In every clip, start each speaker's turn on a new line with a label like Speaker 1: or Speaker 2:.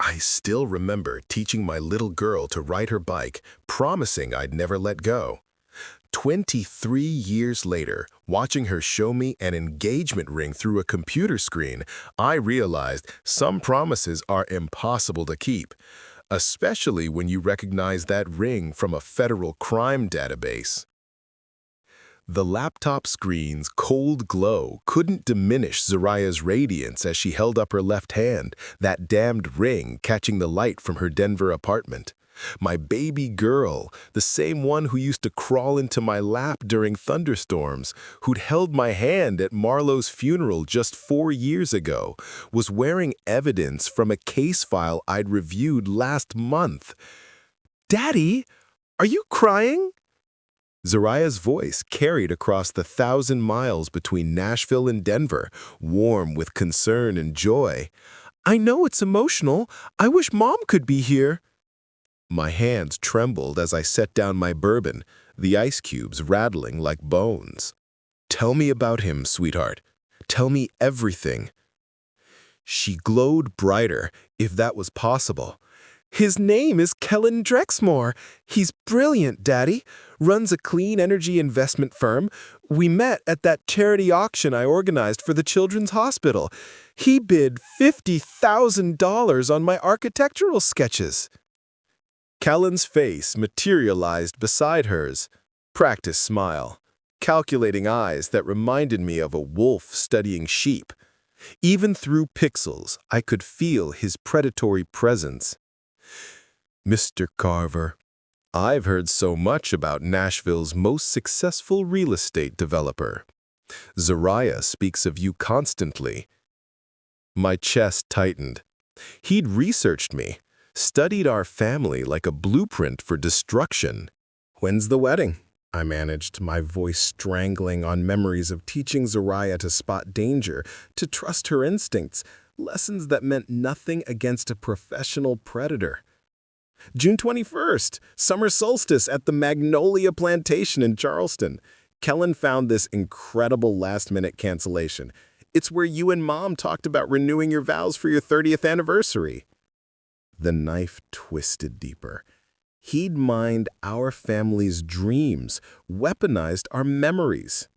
Speaker 1: I still remember teaching my little girl to ride her bike, promising I'd never let go. 23 years later, watching her show me an engagement ring through a computer screen, I realized some promises are impossible to keep, especially when you recognize that ring from a federal crime database. The laptop screen's cold glow couldn't diminish Zariah's radiance as she held up her left hand, that damned ring catching the light from her Denver apartment. My baby girl, the same one who used to crawl into my lap during thunderstorms, who'd held my hand at Marlowe's funeral just 4 years ago, was wearing evidence from a case file I'd reviewed last month. "Daddy, are you crying?" Zariah's voice carried across the 1,000 miles between Nashville and Denver, warm with concern and joy. "I know it's emotional. I wish Mom could be here." My hands trembled as I set down my bourbon, the ice cubes rattling like bones. "Tell me about him, sweetheart. Tell me everything." She glowed brighter, if that was possible. "His name is Kellen Drexmore. He's brilliant, Daddy. Runs a clean energy investment firm. We met at that charity auction I organized for the Children's Hospital. He bid $50,000 on my architectural sketches." Kellen's face materialized beside hers. Practice smile. Calculating eyes that reminded me of a wolf studying sheep. Even through pixels, I could feel his predatory presence. "Mr. Carver, I've heard so much about Nashville's most successful real estate developer. Zariah speaks of you constantly." My chest tightened. He'd researched me, studied our family like a blueprint for destruction. "When's the wedding?" I managed, my voice strangling on memories of teaching Zariah to spot danger, to trust her instincts, lessons that meant nothing against a professional predator. "June 21st, summer solstice at the Magnolia Plantation in Charleston. Kellen found this incredible last-minute cancellation. It's where you and Mom talked about renewing your vows for your 30th anniversary." The knife twisted deeper. He'd mined our family's dreams, weaponized our memories.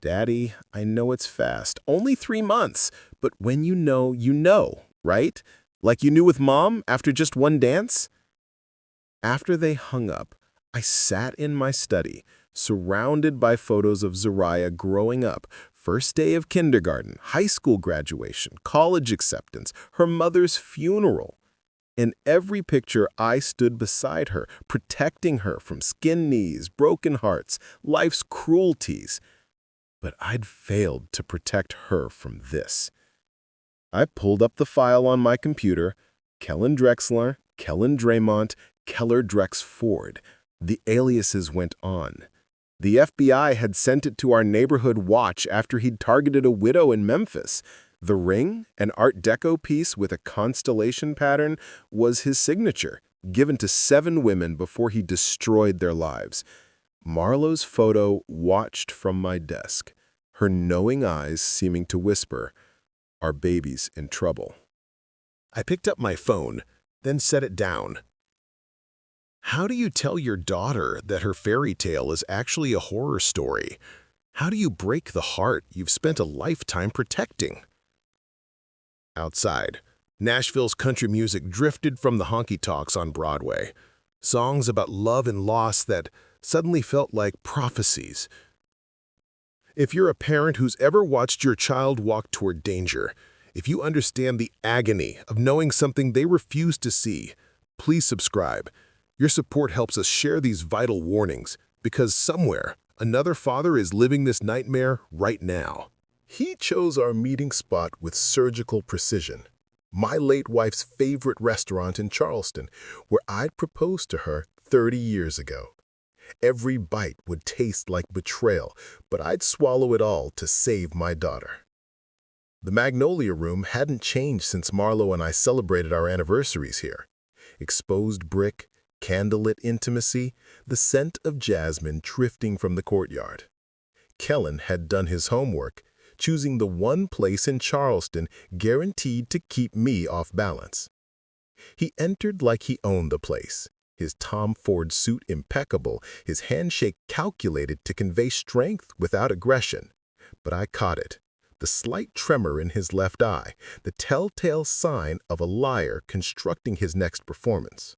Speaker 1: "Daddy, I know it's fast, only 3 months, but when you know, right? Like you knew with Mom after just one dance?" After they hung up, I sat in my study, surrounded by photos of Zariah growing up, first day of kindergarten, high school graduation, college acceptance, her mother's funeral. In every picture, I stood beside her, protecting her from skinned knees, broken hearts, life's cruelties. But I'd failed to protect her from this. I pulled up the file on my computer. Kellen Drexler, Kellen Draymont, Keller Drex Ford. The aliases went on. The FBI had sent it to our neighborhood watch after he'd targeted a widow in Memphis. The ring, an Art Deco piece with a constellation pattern, was his signature, given to 7 women before he destroyed their lives. Marlowe's photo watched from my desk, her knowing eyes seeming to whisper, "Our baby's in trouble." I picked up my phone, then set it down. How do you tell your daughter that her fairy tale is actually a horror story? How do you break the heart you've spent a lifetime protecting? Outside, Nashville's country music drifted from the honky-tonks on Broadway. Songs about love and loss that suddenly felt like prophecies. If you're a parent who's ever watched your child walk toward danger, if you understand the agony of knowing something they refuse to see, please subscribe. Your support helps us share these vital warnings, because somewhere, another father is living this nightmare right now. He chose our meeting spot with surgical precision. My late wife's favorite restaurant in Charleston, where I'd proposed to her 30 years ago. Every bite would taste like betrayal, but I'd swallow it all to save my daughter. The Magnolia Room hadn't changed since Marlowe and I celebrated our anniversaries here. Exposed brick, candlelit intimacy, the scent of jasmine drifting from the courtyard. Kellen had done his homework, choosing the one place in Charleston guaranteed to keep me off balance. He entered like he owned the place, his Tom Ford suit impeccable, his handshake calculated to convey strength without aggression. But I caught it, the slight tremor in his left eye, the telltale sign of a liar constructing his next performance.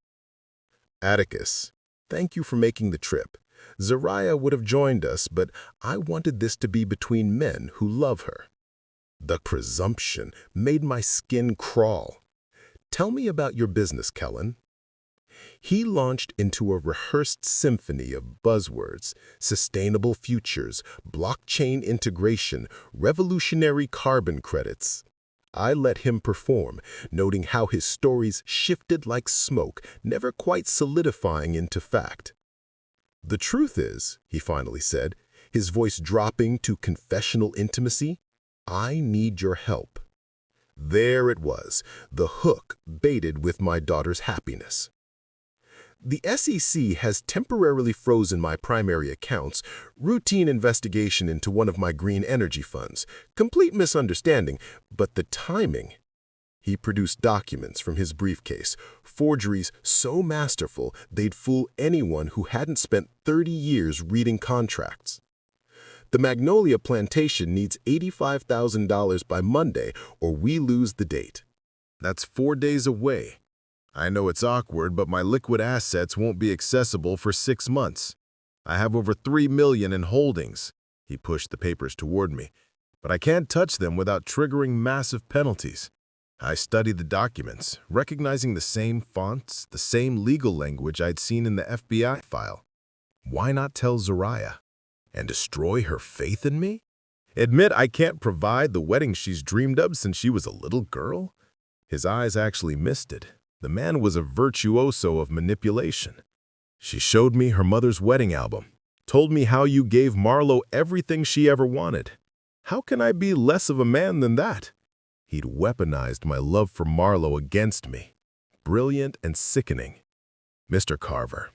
Speaker 1: Atticus, thank you for making the trip. Zariah would have joined us, but I wanted this to be between men who love her. The presumption made my skin crawl. Tell me about your business, Kellen. He launched into a rehearsed symphony of buzzwords: sustainable futures, blockchain integration, revolutionary carbon credits. I let him perform, noting how his stories shifted like smoke, never quite solidifying into fact. The truth is, he finally said, his voice dropping to confessional intimacy, I need your help. There it was, the hook baited with my daughter's happiness. The SEC has temporarily frozen my primary accounts, routine investigation into one of my green energy funds. Complete misunderstanding, but the timing. He produced documents from his briefcase, forgeries so masterful they'd fool anyone who hadn't spent 30 years reading contracts. The Magnolia Plantation needs $85,000 by Monday or we lose the date. That's 4 days away. I know it's awkward, but my liquid assets won't be accessible for 6 months. I have over $3 million in holdings. He pushed the papers toward me, but I can't touch them without triggering massive penalties. I studied the documents, recognizing the same fonts, the same legal language I'd seen in the FBI file. Why not tell Zariah? And destroy her faith in me? Admit I can't provide the wedding she's dreamed of since she was a little girl? His eyes actually misted. The man was a virtuoso of manipulation. She showed me her mother's wedding album, told me how you gave Marlo everything she ever wanted. How can I be less of a man than that? He'd weaponized my love for Marlo against me. Brilliant and sickening. Mr. Carver,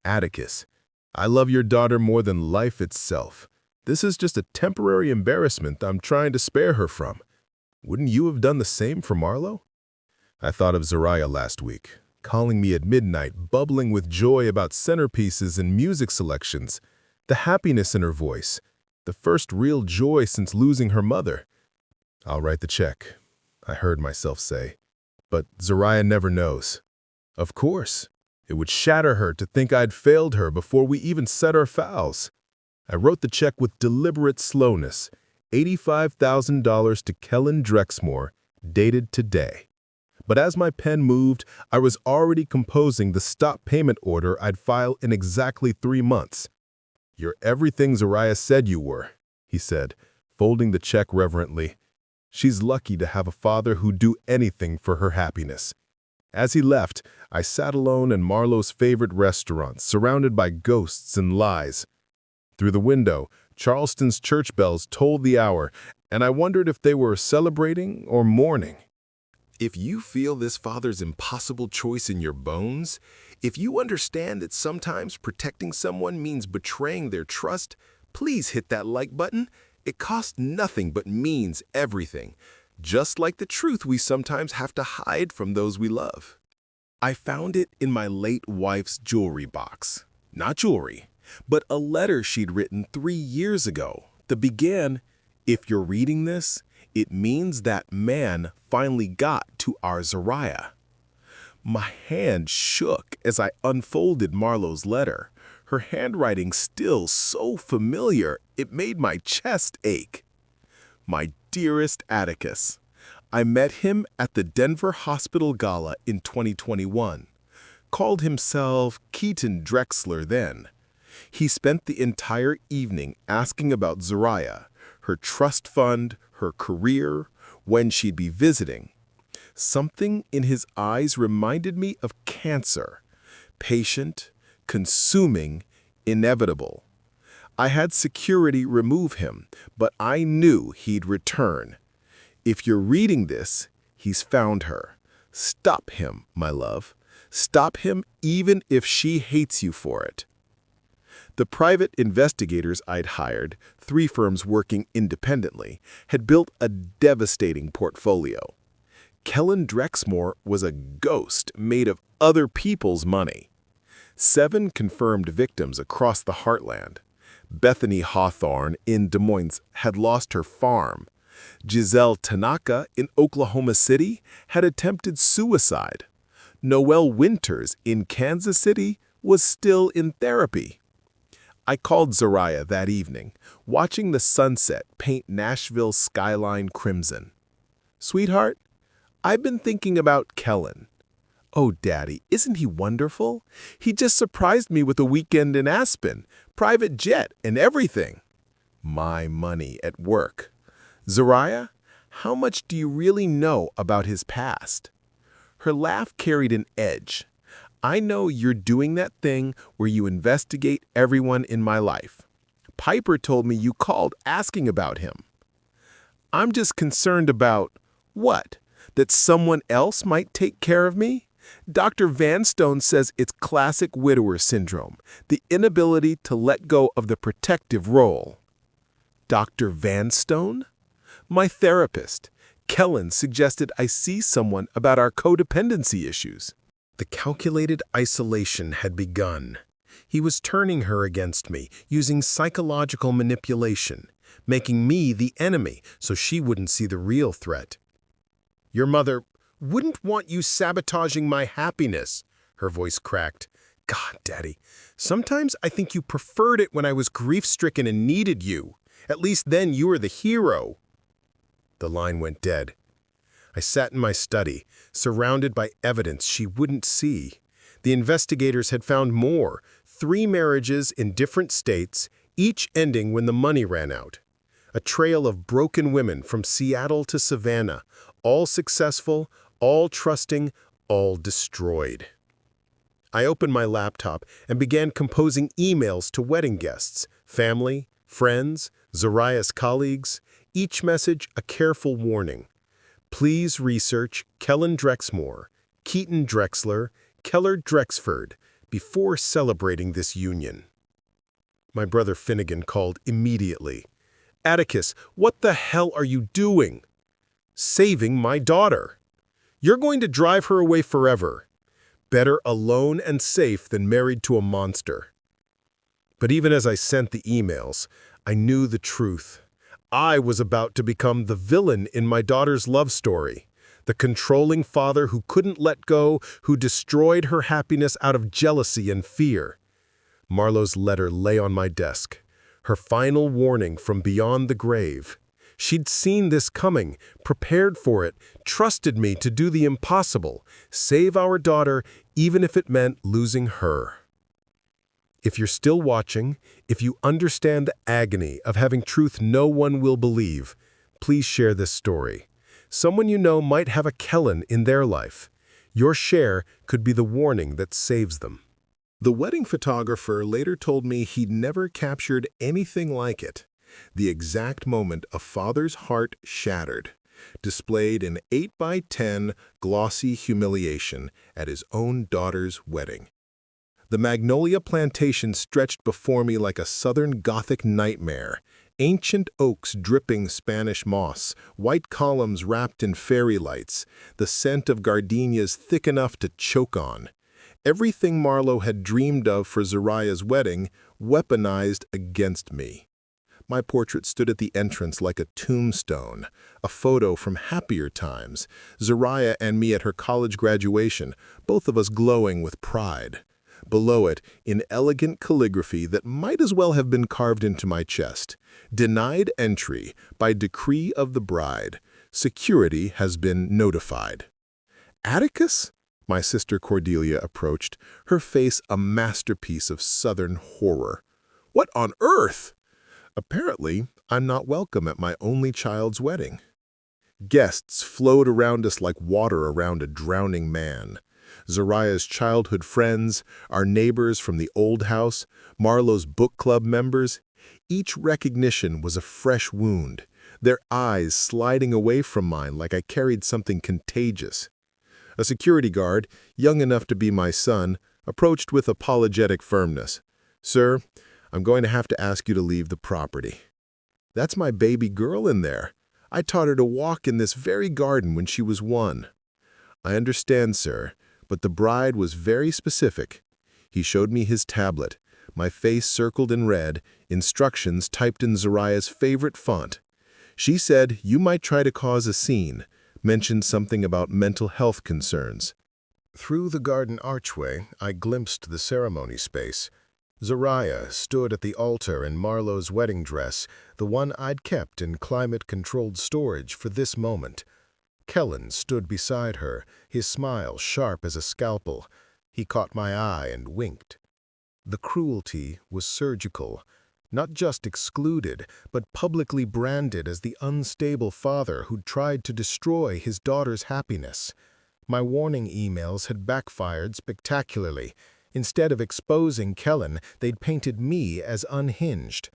Speaker 1: Atticus, I love your daughter more than life itself. This is just a temporary embarrassment I'm trying to spare her from. Wouldn't you have done the same for Marlo? I thought of Zariah last week, calling me at midnight, bubbling with joy about centerpieces and music selections, the happiness in her voice, the first real joy since losing her mother. I'll write the check, I heard myself say, but Zariah never knows. Of course, it would shatter her to think I'd failed her before we even set our vows. I wrote the check with deliberate slowness, $85,000 to Kellen Drexmoor, dated today. But as my pen moved, I was already composing the stop payment order I'd file in exactly 3 months. You're everything Zariah said you were, he said, folding the check reverently. She's lucky to have a father who'd do anything for her happiness. As he left, I sat alone in Marlo's favorite restaurant, surrounded by ghosts and lies. Through the window, Charleston's church bells tolled the hour, and I wondered if they were celebrating or mourning. If you feel this father's impossible choice in your bones, if you understand that sometimes protecting someone means betraying their trust, please hit that like button. It costs nothing but means everything, just like the truth we sometimes have to hide from those we love. I found it in my late wife's jewelry box. Not jewelry, but a letter she'd written 3 years ago that began, "If you're reading this, it means that man finally got to our Zariah." My hand shook as I unfolded Marlo's letter, her handwriting still so familiar it made my chest ache. My dearest Atticus, I met him at the Denver Hospital Gala in 2021. Called himself Keaton Drexler then. He spent the entire evening asking about Zariah, her trust fund, her career, when she'd be visiting. Something in his eyes reminded me of cancer. Patient, consuming, inevitable. I had security remove him, but I knew he'd return. If you're reading this, he's found her. Stop him, my love. Stop him even if she hates you for it. The private investigators I'd hired, 3 firms working independently, had built a devastating portfolio. Kellen Drexmore was a ghost made of other people's money. 7 confirmed victims across the heartland. Bethany Hawthorne in Des Moines had lost her farm. Giselle Tanaka in Oklahoma City had attempted suicide. Noelle Winters in Kansas City was still in therapy. I called Zariah that evening, watching the sunset paint Nashville's skyline crimson. "Sweetheart, I've been thinking about Kellen." "Oh, Daddy, isn't he wonderful? He just surprised me with a weekend in Aspen, private jet and everything." My money at work. "Zariah, how much do you really know about his past?" Her laugh carried an edge. "I know you're doing that thing where you investigate everyone in my life. Piper told me you called asking about him." "I'm just concerned about—" "What? That someone else might take care of me? Dr. Vanstone says it's classic widower syndrome, the inability to let go of the protective role." "Dr. Vanstone?" "My therapist. Kellen suggested I see someone about our codependency issues." The calculated isolation had begun. He was turning her against me, using psychological manipulation, making me the enemy so she wouldn't see the real threat. "Your mother wouldn't want you sabotaging my happiness," her voice cracked. "God, Daddy, sometimes I think you preferred it when I was grief-stricken and needed you. At least then you were the hero." The line went dead. I sat in my study, surrounded by evidence she wouldn't see. The investigators had found more, 3 marriages in different states, each ending when the money ran out. A trail of broken women from Seattle to Savannah, all successful, all trusting, all destroyed. I opened my laptop and began composing emails to wedding guests, family, friends, Zariah's colleagues, each message a careful warning. Please research Kellen Drexmore, Keaton Drexler, Keller Drexford before celebrating this union. My brother Finnegan called immediately. "Atticus, what the hell are you doing?" "Saving my daughter. You're going to drive her away forever. Better alone and safe than married to a monster." But even as I sent the emails, I knew the truth. I was about to become the villain in my daughter's love story, the controlling father who couldn't let go, who destroyed her happiness out of jealousy and fear. Marlo's letter lay on my desk, her final warning from beyond the grave. She'd seen this coming, prepared for it, trusted me to do the impossible, save our daughter, even if it meant losing her. If you're still watching, if you understand the agony of having truth no one will believe, please share this story. Someone you know might have a Kellen in their life. Your share could be the warning that saves them. The wedding photographer later told me he'd never captured anything like it. The exact moment a father's heart shattered, displayed in 8x10 glossy humiliation at his own daughter's wedding. The magnolia plantation stretched before me like a southern Gothic nightmare. Ancient oaks dripping Spanish moss, white columns wrapped in fairy lights, the scent of gardenias thick enough to choke on. Everything Marlo had dreamed of for Zariah's wedding, weaponized against me. My portrait stood at the entrance like a tombstone, a photo from happier times, Zariah and me at her college graduation, both of us glowing with pride. Below it, in elegant calligraphy that might as well have been carved into my chest, "Denied entry by decree of the bride. Security has been notified." "Atticus?" My sister Cordelia approached, her face a masterpiece of Southern horror. "What on earth?" "Apparently, I'm not welcome at my only child's wedding." Guests flowed around us like water around a drowning man. Zariah's childhood friends, our neighbors from the old house, Marlo's book club members. Each recognition was a fresh wound, their eyes sliding away from mine like I carried something contagious. A security guard, young enough to be my son, approached with apologetic firmness. "Sir, I'm going to have to ask you to leave the property." "That's my baby girl in there. I taught her to walk in this very garden when she was 1. I understand, sir, but the bride was very specific. He showed me his tablet, my face circled in red, instructions typed in Zariah's favorite font. She said you might try to cause a scene, mentioned something about mental health concerns. Through the garden archway, I glimpsed the ceremony space. Zariah stood at the altar in Marlowe's wedding dress, the one I'd kept in climate-controlled storage for this moment. Kellen stood beside her, his smile sharp as a scalpel. He caught my eye and winked. The cruelty was surgical, not just excluded, but publicly branded as the unstable father who'd tried to destroy his daughter's happiness. My warning emails had backfired spectacularly. Instead of exposing Kellen, they'd painted me as unhinged.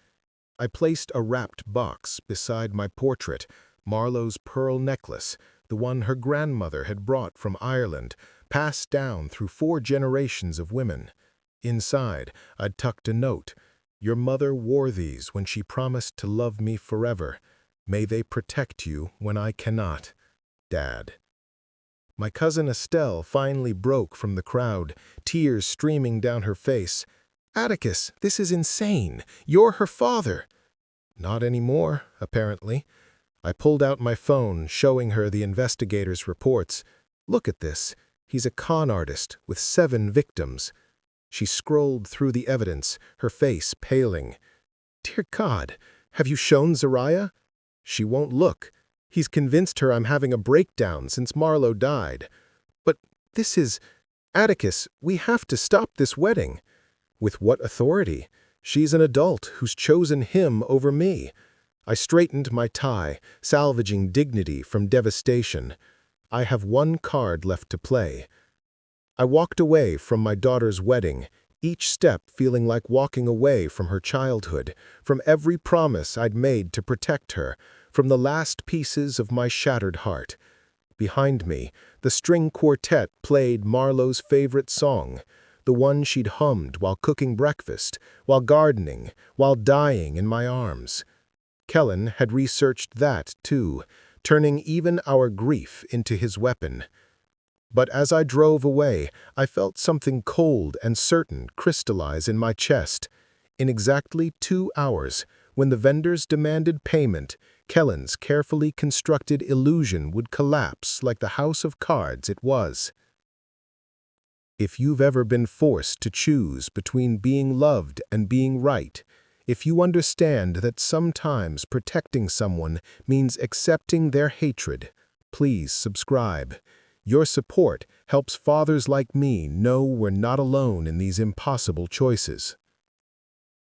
Speaker 1: I placed a wrapped box beside my portrait, Marlowe's pearl necklace, the one her grandmother had brought from Ireland, passed down through 4 generations of women. Inside, I'd tucked a note. Your mother wore these when she promised to love me forever. May they protect you when I cannot. Dad. My cousin Estelle finally broke from the crowd, tears streaming down her face. Atticus, this is insane. You're her father. Not anymore, apparently. I pulled out my phone, showing her the investigators' reports. Look at this. He's a con artist with 7 victims. She scrolled through the evidence, her face paling. Dear God, have you shown Zariah? She won't look. He's convinced her I'm having a breakdown since Marlowe died. But this is... Atticus, we have to stop this wedding. With what authority? She's an adult who's chosen him over me. I straightened my tie, salvaging dignity from devastation. I have 1 card left to play. I walked away from my daughter's wedding, each step feeling like walking away from her childhood, from every promise I'd made to protect her, from the last pieces of my shattered heart. Behind me, the string quartet played Marlowe's favorite song, the one she'd hummed while cooking breakfast, while gardening, while dying in my arms. Kellen had researched that, too, turning even our grief into his weapon. But as I drove away, I felt something cold and certain crystallize in my chest. In exactly 2 hours, when the vendors demanded payment, Kellen's carefully constructed illusion would collapse like the house of cards it was. If you've ever been forced to choose between being loved and being right, if you understand that sometimes protecting someone means accepting their hatred, please subscribe. Your support helps fathers like me know we're not alone in these impossible choices.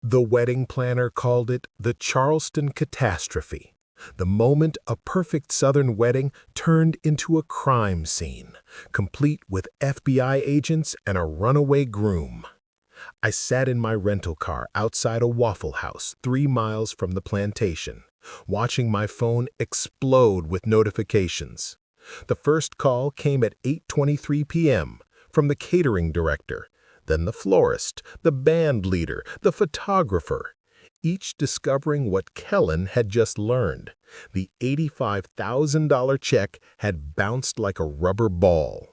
Speaker 1: The wedding planner called it the Charleston catastrophe, the moment a perfect Southern wedding turned into a crime scene, complete with FBI agents and a runaway groom. I sat in my rental car outside a Waffle House 3 miles from the plantation, watching my phone explode with notifications. The first call came at 8:23 p.m. from the catering director, then the florist, the band leader, the photographer, each discovering what Kellen had just learned. The $85,000 check had bounced like a rubber ball.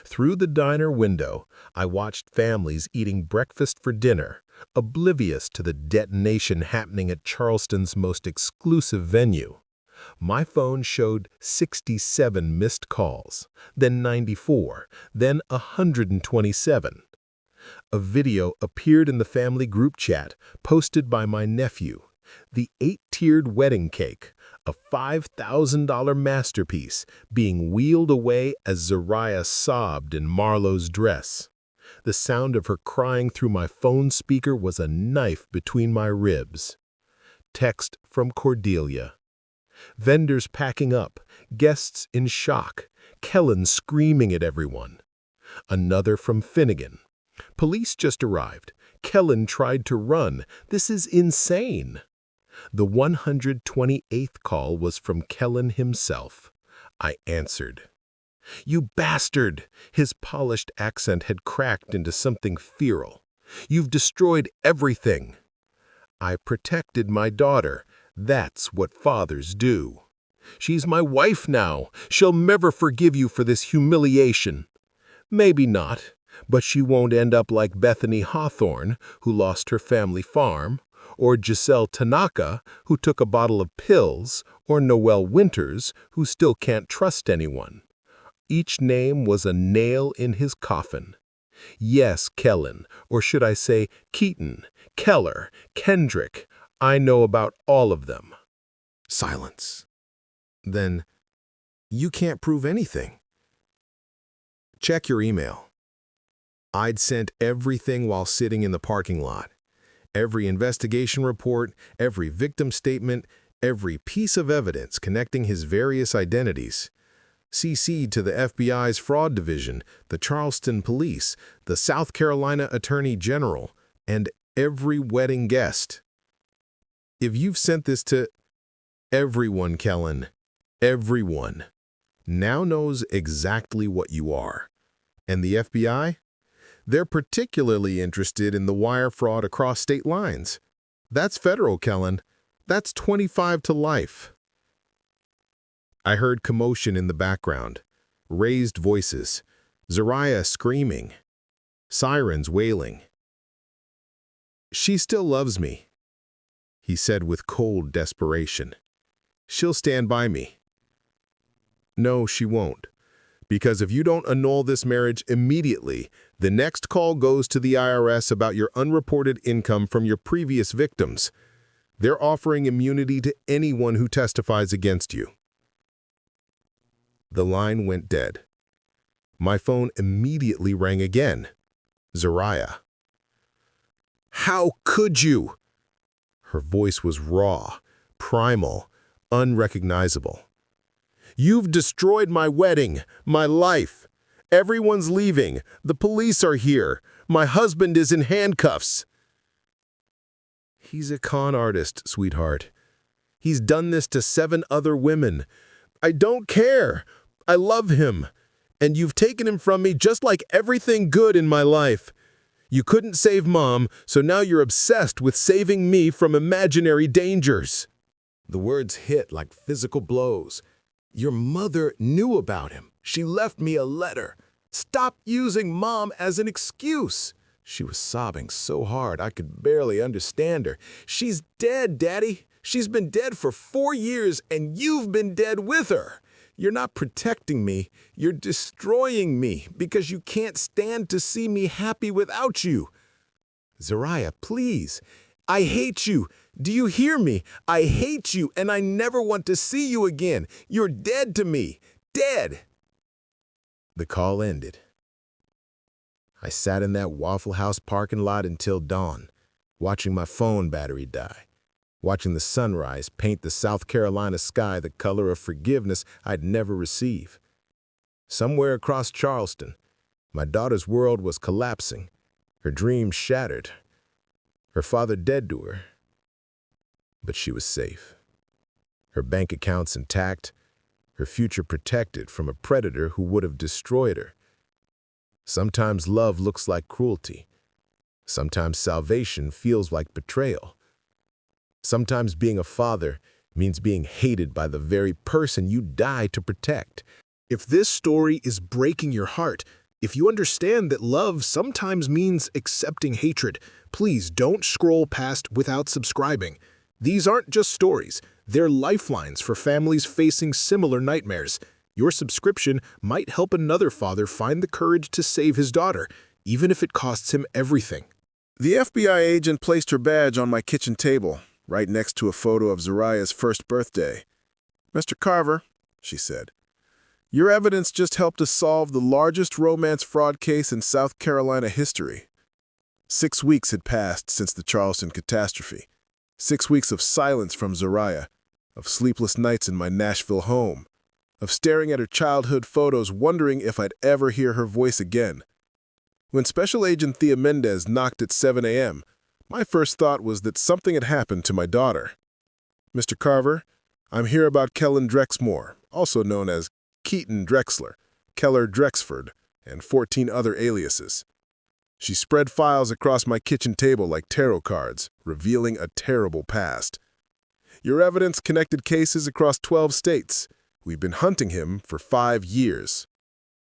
Speaker 1: Through the diner window, I watched families eating breakfast for dinner, oblivious to the detonation happening at Charleston's most exclusive venue. My phone showed 67 missed calls, then 94, then 127. A video appeared in the family group chat posted by my nephew. The 8-tiered wedding cake, a $5,000 masterpiece, being wheeled away as Zariah sobbed in Marlowe's dress. The sound of her crying through my phone speaker was a knife between my ribs. Text from Cordelia. Vendors packing up, guests in shock, Kellen screaming at everyone. Another from Finnegan. Police just arrived. Kellen tried to run. This is insane. The 128th call was from Kellen himself. I answered. You bastard! His polished accent had cracked into something feral. You've destroyed everything. I protected my daughter. That's what fathers do. She's my wife now. She'll never forgive you for this humiliation. Maybe not, but she won't end up like Bethany Hawthorne, who lost her family farm, or Giselle Tanaka, who took a bottle of pills, or Noelle Winters, who still can't trust anyone. Each name was a nail in his coffin. Yes, Kellen, or should I say Keaton, Keller, Kendrick, I know about all of them. Silence. Then, you can't prove anything. Check your email. I'd sent everything while sitting in the parking lot. Every investigation report, every victim statement, every piece of evidence connecting his various identities. CC'd to the FBI's Fraud Division, the Charleston Police, the South Carolina Attorney General, and every wedding guest. If you've sent this to everyone, Kellen, everyone, now knows exactly what you are. And the FBI? They're particularly interested in the wire fraud across state lines. That's federal, Kellen. That's 25 to life. I heard commotion in the background, raised voices, Zariah screaming, sirens wailing. She still loves me, he said with cold desperation. She'll stand by me. No, she won't. Because if you don't annul this marriage immediately, the next call goes to the IRS about your unreported income from your previous victims. They're offering immunity to anyone who testifies against you. The line went dead. My phone immediately rang again. Zariah. How could you? Her voice was raw, primal, unrecognizable. You've destroyed my wedding, my life. Everyone's leaving. The police are here. My husband is in handcuffs. He's a con artist, sweetheart. He's done this to 7 other women. I don't care. I love him. And you've taken him from me just like everything good in my life. You couldn't save Mom, so now you're obsessed with saving me from imaginary dangers. The words hit like physical blows. Your mother knew about him. She left me a letter. Stop using Mom as an excuse. She was sobbing so hard I could barely understand her. She's dead, Daddy. She's been dead for 4 years, and you've been dead with her. You're not protecting me. You're destroying me because you can't stand to see me happy without you. Zariah, please. I hate you. Do you hear me? I hate you, and I never want to see you again. You're dead to me. Dead. The call ended. I sat in that Waffle House parking lot until dawn, watching my phone battery die, watching the sunrise paint the South Carolina sky the color of forgiveness I'd never receive. Somewhere across Charleston, my daughter's world was collapsing, her dreams shattered, her father dead to her. But she was safe. Her bank accounts intact, her future protected from a predator who would have destroyed her. Sometimes love looks like cruelty. Sometimes salvation feels like betrayal. Sometimes being a father means being hated by the very person you die to protect. If this story is breaking your heart, if you understand that love sometimes means accepting hatred, please don't scroll past without subscribing. These aren't just stories, they're lifelines for families facing similar nightmares. Your subscription might help another father find the courage to save his daughter, even if it costs him everything. The FBI agent placed her badge on my kitchen table, right next to a photo of Zariah's first birthday. "Mr. Carver," she said, "your evidence just helped us solve the largest romance fraud case in South Carolina history." 6 weeks had passed since the Charleston catastrophe. 6 weeks of silence from Zariah, of sleepless nights in my Nashville home, of staring at her childhood photos wondering if I'd ever hear her voice again. When Special Agent Thea Mendez knocked at 7 a.m., my first thought was that something had happened to my daughter. "Mr. Carver, I'm here about Kellen Drexmoor, also known as Keaton Drexler, Keller Drexford, and 14 other aliases." She spread files across my kitchen table like tarot cards, revealing a terrible past. Your evidence connected cases across 12 states. We've been hunting him for 5 years.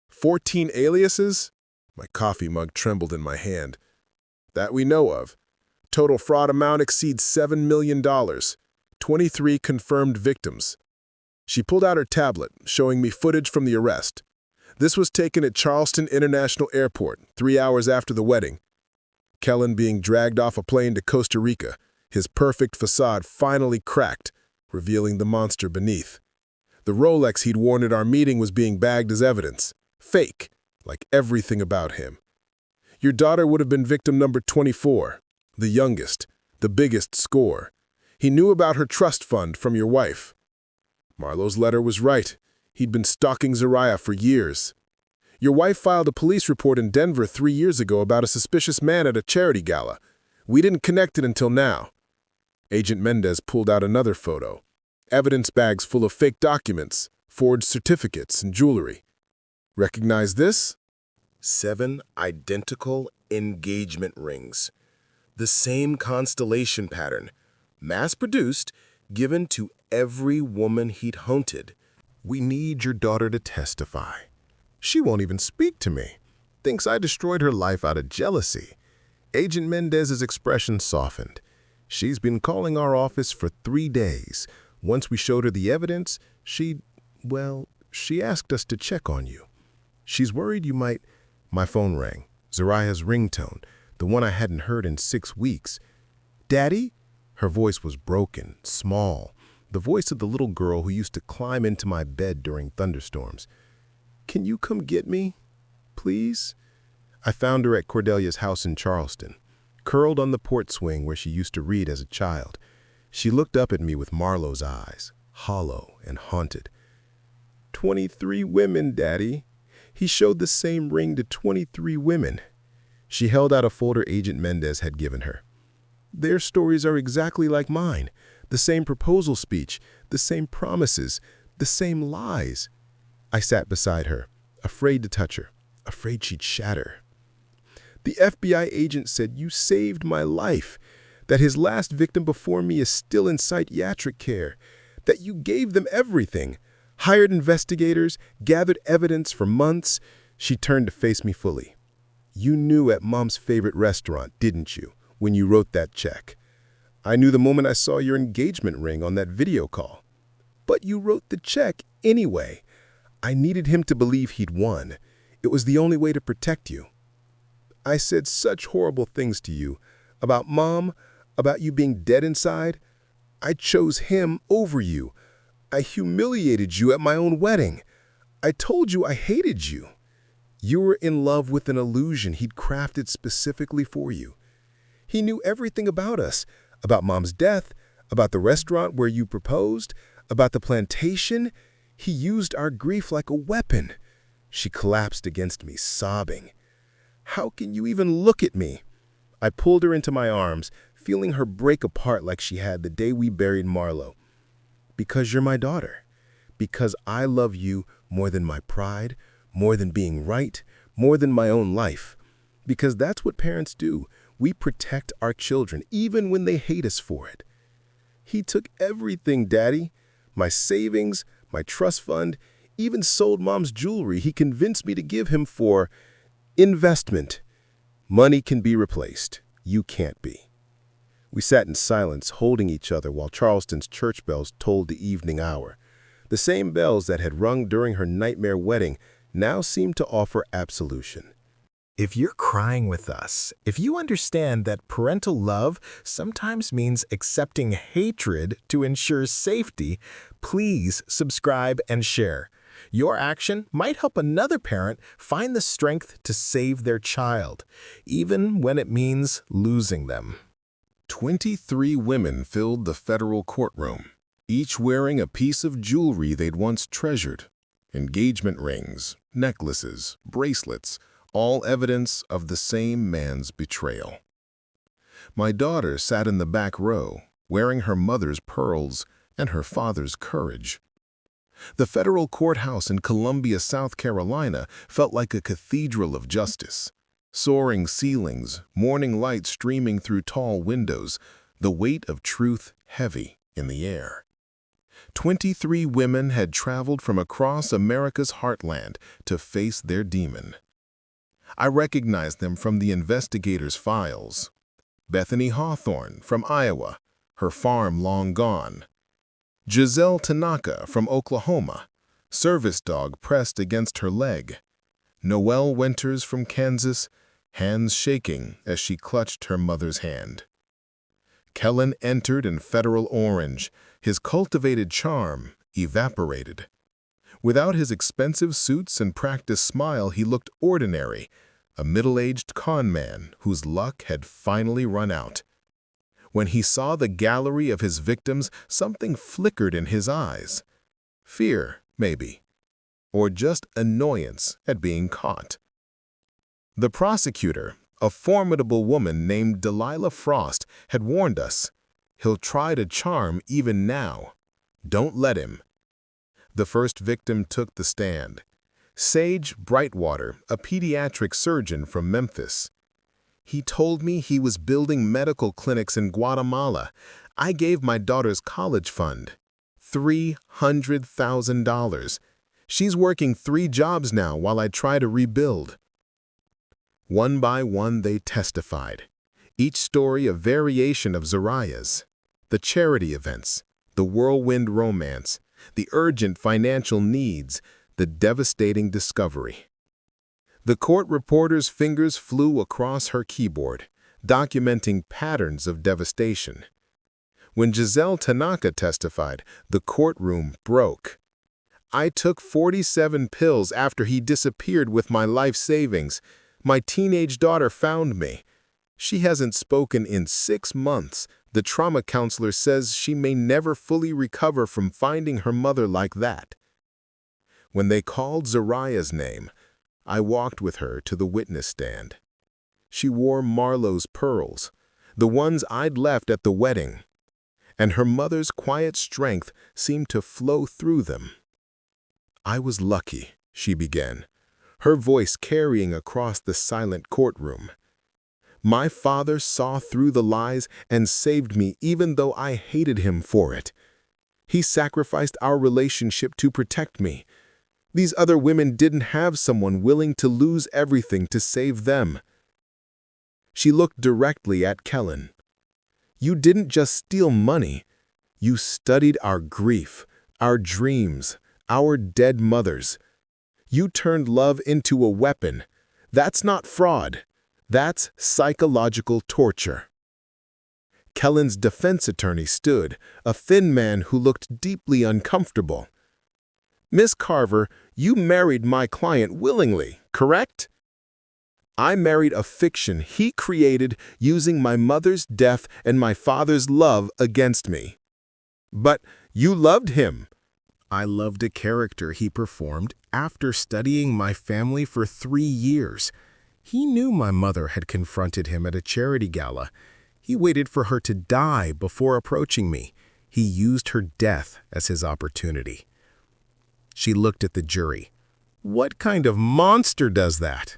Speaker 1: 14 aliases? My coffee mug trembled in my hand. That we know of. Total fraud amount exceeds $7 million. 23 confirmed victims. She pulled out her tablet, showing me footage from the arrest. This was taken at Charleston International Airport, 3 hours after the wedding. Kellen being dragged off a plane to Costa Rica, his perfect facade finally cracked, revealing the monster beneath. The Rolex he'd worn at our meeting was being bagged as evidence. Fake, like everything about him. Your daughter would have been victim number 24, the youngest, the biggest score. He knew about her trust fund from your wife. Marlowe's letter was right. He'd been stalking Zariah for years. Your wife filed a police report in Denver 3 years ago about a suspicious man at a charity gala. We didn't connect it until now. Agent Mendez pulled out another photo. Evidence bags full of fake documents, forged certificates, and jewelry. Recognize this? 7 identical engagement rings. The same constellation pattern, mass-produced, given to every woman he'd hunted. We need your daughter to testify. She won't even speak to me. Thinks I destroyed her life out of jealousy. Agent Mendez's expression softened. She's been calling our office for 3 days. Once we showed her the evidence, she asked us to check on you. She's worried you might... My phone rang. Zariah's ringtone, the one I hadn't heard in 6 weeks. Daddy? Her voice was broken, small, the voice of the little girl who used to climb into my bed during thunderstorms. Can you come get me, please? I found her at Cordelia's house in Charleston, curled on the porch swing where she used to read as a child. She looked up at me with Marlowe's eyes, hollow and haunted. 23 women, Daddy. He showed the same ring to 23 women. She held out a folder Agent Mendez had given her. Their stories are exactly like mine. The same proposal speech, the same promises, the same lies. I sat beside her, afraid to touch her, afraid she'd shatter. The FBI agent said you saved my life, that his last victim before me is still in psychiatric care, that you gave them everything, hired investigators, gathered evidence for months. She turned to face me fully. You knew at Mom's favorite restaurant, didn't you, when you wrote that check? I knew the moment I saw your engagement ring on that video call. But you wrote the check anyway. I needed him to believe he'd won. It was the only way to protect you. I said such horrible things to you, about Mom, about you being dead inside. I chose him over you. I humiliated you at my own wedding. I told you I hated you. You were in love with an illusion he'd crafted specifically for you. He knew everything about us, about Mom's death, about the restaurant where you proposed, about the plantation. He used our grief like a weapon. She collapsed against me, sobbing. How can you even look at me? I pulled her into my arms, feeling her break apart like she had the day we buried Marlowe. Because you're my daughter. Because I love you more than my pride, more than being right, more than my own life. Because that's what parents do. We protect our children, even when they hate us for it. He took everything, Daddy. My savings, my trust fund, even sold Mom's jewelry he convinced me to give him for investment. Money can be replaced. You can't be. We sat in silence, holding each other while Charleston's church bells tolled the evening hour. The same bells that had rung during her nightmare wedding now seemed to offer absolution. If you're crying with us, if you understand that parental love sometimes means accepting hatred to ensure safety, please subscribe and share. Your action might help another parent find the strength to save their child, even when it means losing them. 23 women filled the federal courtroom, each wearing a piece of jewelry they'd once treasured. Engagement rings, necklaces, bracelets, all evidence of the same man's betrayal. My daughter sat in the back row, wearing her mother's pearls and her father's courage. The federal courthouse in Columbia, South Carolina felt like a cathedral of justice. Soaring ceilings, morning light streaming through tall windows, the weight of truth heavy. in the air. 23 women had traveled from across America's heartland to face their demon. I recognized them from the investigators' files. Bethany Hawthorne from Iowa, her farm long gone. Giselle Tanaka from Oklahoma, service dog pressed against her leg. Noelle Winters from Kansas, hands shaking as she clutched her mother's hand. Kellen entered in federal orange, his cultivated charm evaporated. Without his expensive suits and practiced smile, he looked ordinary, a middle-aged con man whose luck had finally run out. When he saw the gallery of his victims, something flickered in his eyes. Fear, maybe, or just annoyance at being caught. The prosecutor, a formidable woman named Delilah Frost, had warned us. He'll try to charm even now. Don't let him. The first victim took the stand. Sage Brightwater, a pediatric surgeon from Memphis. He told me he was building medical clinics in Guatemala. I gave my daughter's college fund. $300,000. She's working 3 jobs now while I try to rebuild. One by one they testified, each story a variation of Zariah's. The charity events, the whirlwind romance, the urgent financial needs, the devastating discovery. The court reporter's fingers flew across her keyboard, documenting patterns of devastation. When Giselle Tanaka testified, the courtroom broke. I took 47 pills after he disappeared with my life savings. My teenage daughter found me. She hasn't spoken in 6 months. The trauma counselor says she may never fully recover from finding her mother like that. When they called Zariah's name, I walked with her to the witness stand. She wore Marlowe's pearls, the ones I'd left at the wedding, and her mother's quiet strength seemed to flow through them. I was lucky, she began, her voice carrying across the silent courtroom. My father saw through the lies and saved me even though I hated him for it. He sacrificed our relationship to protect me. These other women didn't have someone willing to lose everything to save them. She looked directly at Kellen. You didn't just steal money. You studied our grief, our dreams, our dead mothers. You turned love into a weapon. That's not fraud. That's psychological torture. Kellen's defense attorney stood, a thin man who looked deeply uncomfortable. Miss Carver, you married my client willingly, correct? I married a fiction he created using my mother's death and my father's love against me. But you loved him. I loved a character he performed after studying my family for 3 years. He knew my mother had confronted him at a charity gala. He waited for her to die before approaching me. He used her death as his opportunity. She looked at the jury. What kind of monster does that?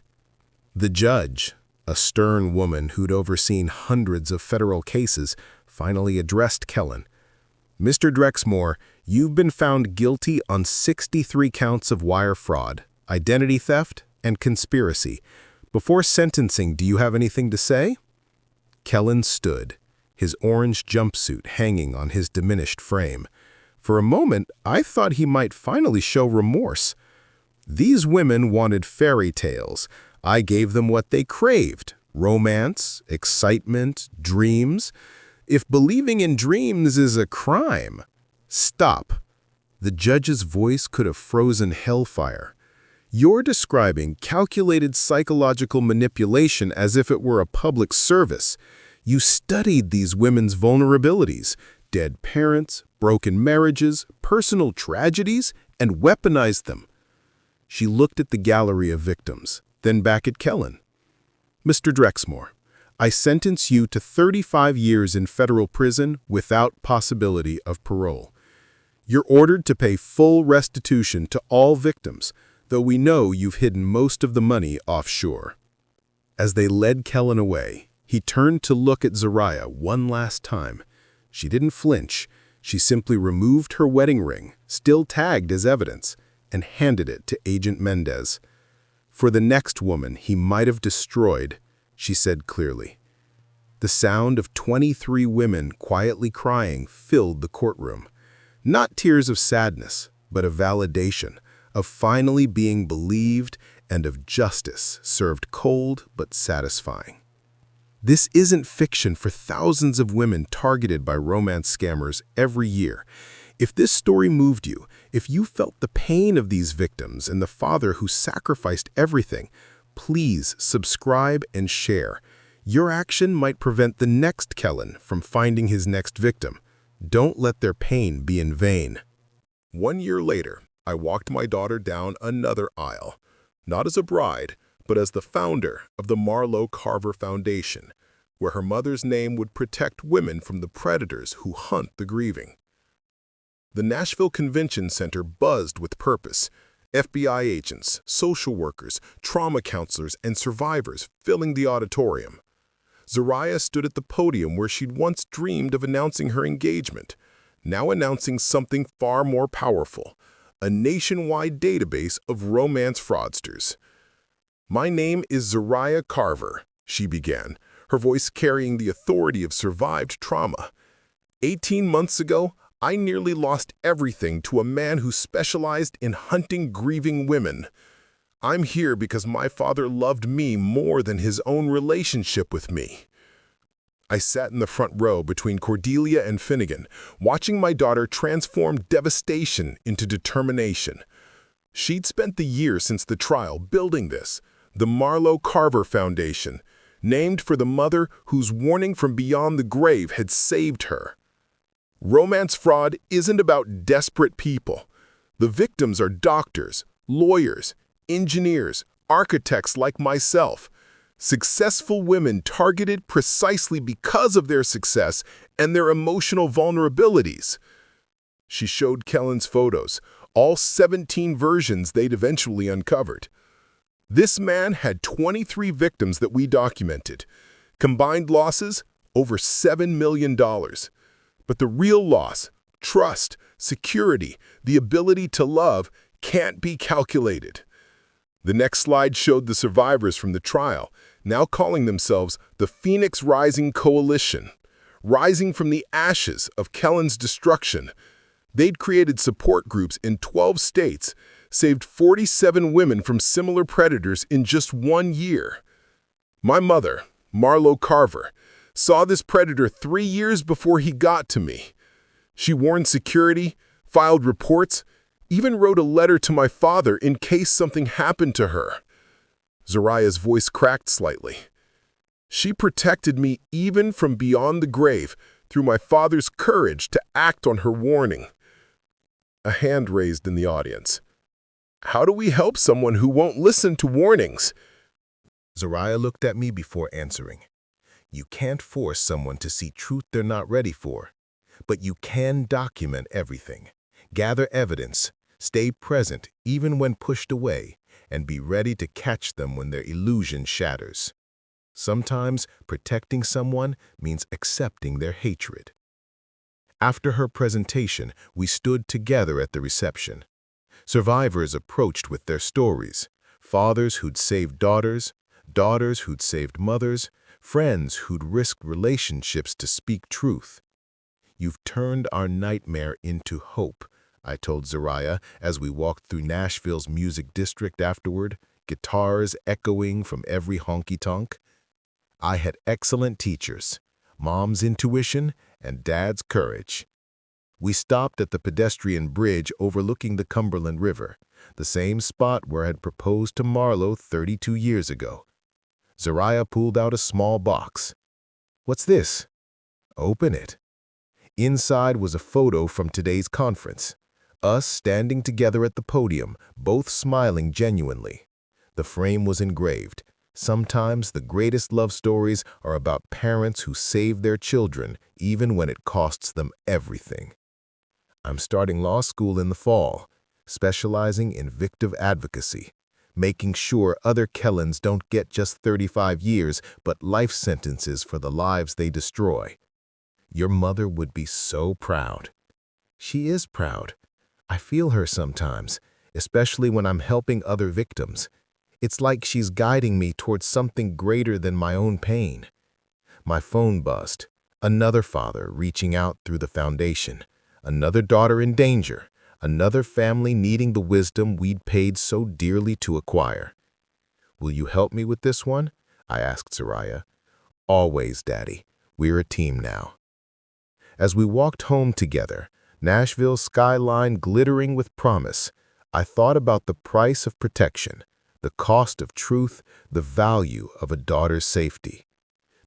Speaker 1: The judge, a stern woman who'd overseen hundreds of federal cases, finally addressed Kellen. Mr. Drexmoor, you've been found guilty on 63 counts of wire fraud, identity theft, and conspiracy. Before sentencing, do you have anything to say? Kellen stood, his orange jumpsuit hanging on his diminished frame. For a moment, I thought he might finally show remorse. These women wanted fairy tales. I gave them what they craved: romance, excitement, dreams. If believing in dreams is a crime, stop. The judge's voice could have frozen hellfire. You're describing calculated psychological manipulation as if it were a public service. You studied these women's vulnerabilities, dead parents, broken marriages, personal tragedies, and weaponized them. She looked at the gallery of victims, then back at Kellen. Mr. Drexmoor, I sentence you to 35 years in federal prison without possibility of parole. You're ordered to pay full restitution to all victims, though we know you've hidden most of the money offshore. As they led Kellen away, he turned to look at Zariah one last time. She didn't flinch. She simply removed her wedding ring, still tagged as evidence, and handed it to Agent Mendez. "For the next woman he might have destroyed," she said clearly. The sound of 23 women quietly crying filled the courtroom. Not tears of sadness, but of validation, of finally being believed and of justice served cold but satisfying. This isn't fiction for thousands of women targeted by romance scammers every year. If this story moved you, if you felt the pain of these victims and the father who sacrificed everything, please subscribe and share. Your action might prevent the next Kellen from finding his next victim. Don't let their pain be in vain. 1 year later, I walked my daughter down another aisle, not as a bride, but as the founder of the Marlowe Carver Foundation, where her mother's name would protect women from the predators who hunt the grieving. The Nashville Convention Center buzzed with purpose. FBI agents, social workers, trauma counselors, and survivors filling the auditorium. Zariah stood at the podium where she'd once dreamed of announcing her engagement, now announcing something far more powerful, a nationwide database of romance fraudsters. "My name is Zariah Carver," she began, her voice carrying the authority of survived trauma. 18 months ago, I nearly lost everything to a man who specialized in hunting grieving women. I'm here because my father loved me more than his own relationship with me. I sat in the front row between Cordelia and Finnegan, watching my daughter transform devastation into determination. She'd spent the year since the trial building this, the Marlowe Carver Foundation, named for the mother whose warning from beyond the grave had saved her. Romance fraud isn't about desperate people. The victims are doctors, lawyers, engineers, architects like myself. Successful women targeted precisely because of their success and their emotional vulnerabilities. She showed Kellen's photos, all 17 versions they'd eventually uncovered. This man had 23 victims that we documented. Combined losses, over $7 million. But the real loss, trust, security, the ability to love, can't be calculated. The next slide showed the survivors from the trial, now calling themselves the Phoenix Rising Coalition, rising from the ashes of Kellen's destruction. They'd created support groups in 12 states, saved 47 women from similar predators in just 1 year. My mother, Marlowe Carver, saw this predator 3 years before he got to me. She warned security, filed reports, even wrote a letter to my father in case something happened to her. Zariah's voice cracked slightly. She protected me even from beyond the grave through my father's courage to act on her warning. A hand raised in the audience. How do we help someone who won't listen to warnings? Zariah looked at me before answering. You can't force someone to see truth they're not ready for, but you can document everything, gather evidence, stay present even when pushed away, and be ready to catch them when their illusion shatters. Sometimes protecting someone means accepting their hatred. After her presentation, we stood together at the reception. Survivors approached with their stories, fathers who'd saved daughters, daughters who'd saved mothers, friends who'd risked relationships to speak truth. You've turned our nightmare into hope, I told Zariah as we walked through Nashville's music district afterward, guitars echoing from every honky-tonk. I had excellent teachers, Mom's intuition and Dad's courage. We stopped at the pedestrian bridge overlooking the Cumberland River, the same spot where I had proposed to Marlowe 32 years ago. Zariah pulled out a small box. What's this? Open it. Inside was a photo from today's conference. Us standing together at the podium, both smiling genuinely. The frame was engraved. Sometimes the greatest love stories are about parents who save their children even when it costs them everything. I'm starting law school in the fall, specializing in victim advocacy, making sure other Kellens don't get just 35 years but life sentences for the lives they destroy. Your mother would be so proud. She is proud. I feel her sometimes, especially when I'm helping other victims. It's like she's guiding me towards something greater than my own pain. My phone buzzed. Another father reaching out through the foundation. Another daughter in danger. Another family needing the wisdom we'd paid so dearly to acquire. "Will you help me with this one?" I asked Soraya. "Always, Daddy. We're a team now." As we walked home together, Nashville's skyline glittering with promise, I thought about the price of protection, the cost of truth, the value of a daughter's safety.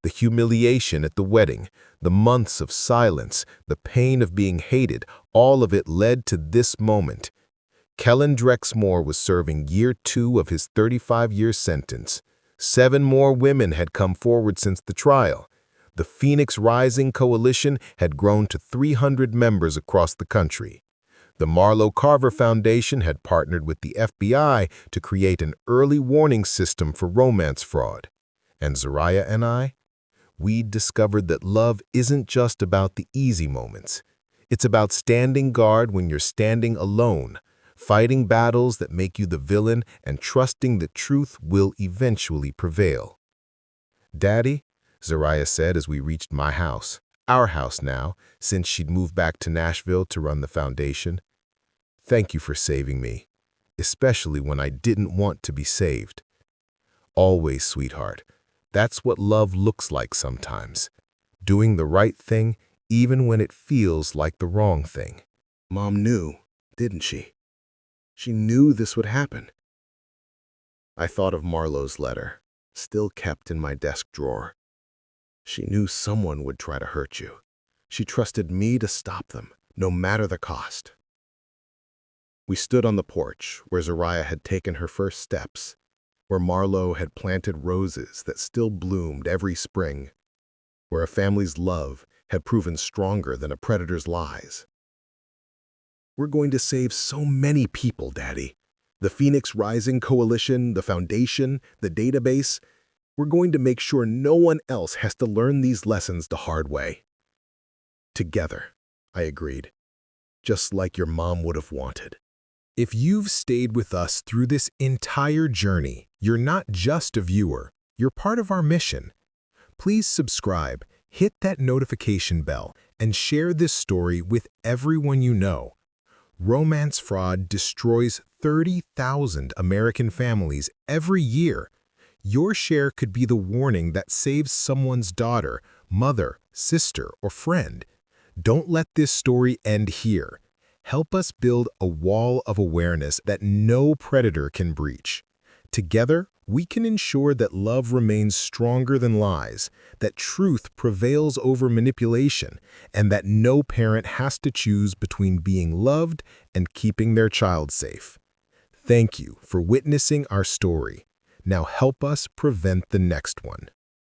Speaker 1: The humiliation at the wedding, the months of silence, the pain of being hated, all of it led to this moment. Kellen Drexmoor was serving year 2 of his 35-year sentence. 7 more women had come forward since the trial. The Phoenix Rising Coalition had grown to 300 members across the country. The Marlo Carver Foundation had partnered with the FBI to create an early warning system for romance fraud. And Soraya and I? We'd discovered that love isn't just about the easy moments. It's about standing guard when you're standing alone, fighting battles that make you the villain, and trusting that truth will eventually prevail. "Daddy," Soraya said as we reached my house, our house now, since she'd moved back to Nashville to run the foundation, "thank you for saving me, especially when I didn't want to be saved." "Always, sweetheart. That's what love looks like sometimes. Doing the right thing even when it feels like the wrong thing." Mom knew, didn't she? She knew this would happen. I thought of Marlo's letter, still kept in my desk drawer. She knew someone would try to hurt you. She trusted me to stop them, no matter the cost. We stood on the porch where Soraya had taken her first steps, where Marlo had planted roses that still bloomed every spring, where a family's love had proven stronger than a predator's lies. "We're going to save so many people, Daddy. The Phoenix Rising Coalition, the foundation, the database. We're going to make sure no one else has to learn these lessons the hard way." "Together," I agreed, "just like your mom would have wanted." If you've stayed with us through this entire journey, you're not just a viewer, you're part of our mission. Please subscribe, hit that notification bell, and share this story with everyone you know. Romance fraud destroys 30,000 American families every year. Your share could be the warning that saves someone's daughter, mother, sister, or friend. Don't let this story end here. Help us build a wall of awareness that no predator can breach. Together, we can ensure that love remains stronger than lies, that truth prevails over manipulation, and that no parent has to choose between being loved and keeping their child safe. Thank you for witnessing our story. Now help us prevent the next one.